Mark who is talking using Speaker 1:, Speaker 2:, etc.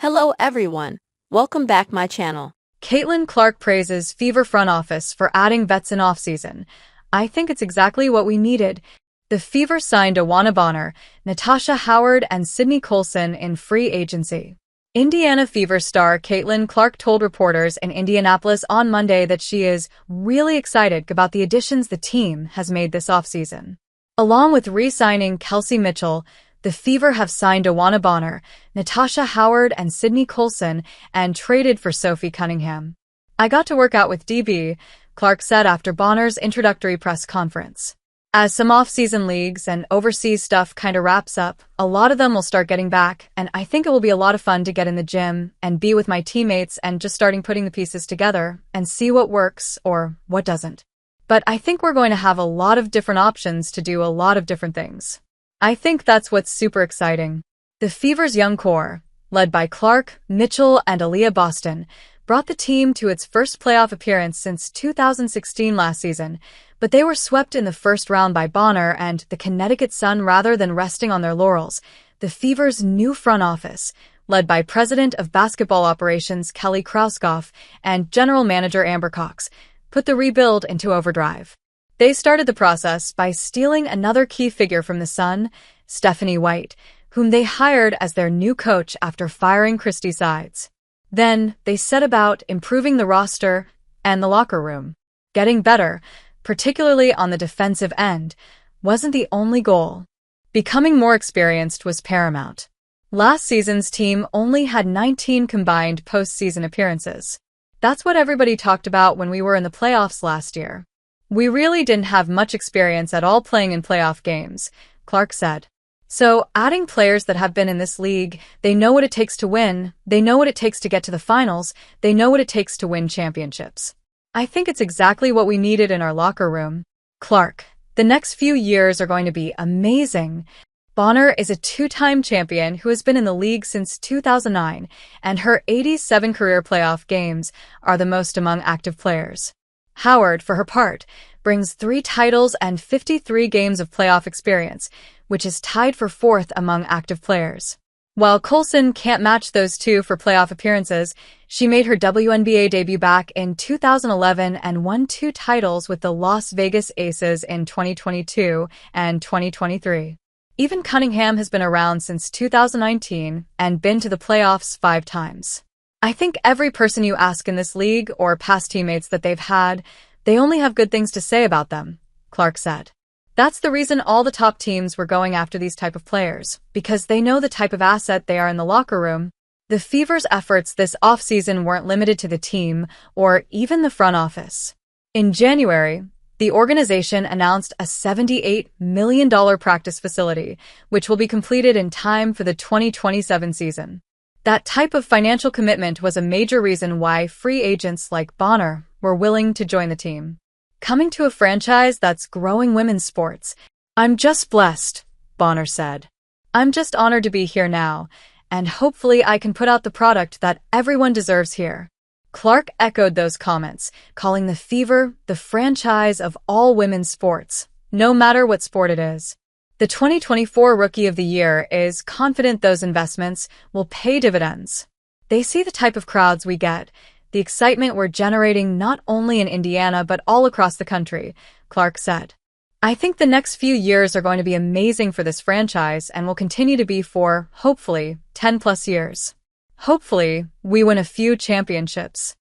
Speaker 1: Hello everyone, welcome back my channel.
Speaker 2: Caitlin praises Fever front office for adding vets in offseason. I think it's exactly what we needed. The Fever signed Awana Bonner, Natasha Howard, and Sydney Colson in free agency. Indiana Fever star Caitlin Clark told reporters in Indianapolis on Monday that she is really excited about the additions the team has made this offseason. Along with re-signing Kelsey Mitchell, the Fever have signed Awana Bonner, Natasha Howard, and Sydney Colson, and traded for Sophie Cunningham. "I got to work out with DB," Clark said after Bonner's introductory press conference. "As some off-season leagues and overseas stuff kinda wraps up, a lot of them will start getting back, and I think it will be a lot of fun to get in the gym and be with my teammates and just starting putting the pieces together and see what works or what doesn't. But I think we're going to have a lot of different options to do a lot of different things. I think that's what's super exciting." The Fever's young core, led by Clark, Mitchell, and Aaliyah Boston, brought the team to its first playoff appearance since 2016 last season, but they were swept in the first round by Bonner and the Connecticut Sun rather than resting on their laurels. The Fever's new front office, led by President of Basketball Operations Kelly Krauskopf and General Manager Amber Cox, put the rebuild into overdrive. They started the process by stealing another key figure from the Sun, Stephanie White, whom they hired as their new coach after firing Christy Sides. Then, they set about improving the roster and the locker room. Getting better, particularly on the defensive end, wasn't the only goal. Becoming more experienced was paramount. Last season's team only had 19 combined postseason appearances. "That's what everybody talked about when we were in the playoffs last year. We really didn't have much experience at all playing in playoff games," Clark said. "So, adding players that have been in this league, they know what it takes to win, they know what it takes to get to the finals, they know what it takes to win championships. I think it's exactly what we needed in our locker room." Clark: "The next few years are going to be amazing." Bonner is a two-time champion who has been in the league since 2009, and her 87 career playoff games are the most among active players. Howard, for her part, brings 3 titles and 53 games of playoff experience, which is tied for 4th among active players. While Colson can't match those two for playoff appearances, she made her WNBA debut back in 2011 and won 2 titles with the Las Vegas Aces in 2022 and 2023. Even Cunningham has been around since 2019 and been to the playoffs 5 times. "I think every person you ask in this league or past teammates that they've had, they only have good things to say about them," Clark said. "That's the reason all the top teams were going after these type of players, because they know the type of asset they are in the locker room." The Fever's efforts this offseason weren't limited to the team or even the front office. In January, the organization announced a $78 million practice facility, which will be completed in time for the 2027 season. That type of financial commitment was a major reason why free agents like Bonner were willing to join the team. "Coming to a franchise that's growing women's sports. I'm just blessed," Bonner said. "I'm just honored to be here now, and hopefully I can put out the product that everyone deserves here." Clark echoed those comments, calling the Fever the franchise of all women's sports, no matter what sport it is. The 2024 Rookie of the Year is confident those investments will pay dividends. "They see the type of crowds we get, the excitement we're generating not only in Indiana but all across the country," Clark said. "I think the next few years are going to be amazing for this franchise and will continue to be for, hopefully, 10+ years. Hopefully, we win a few championships."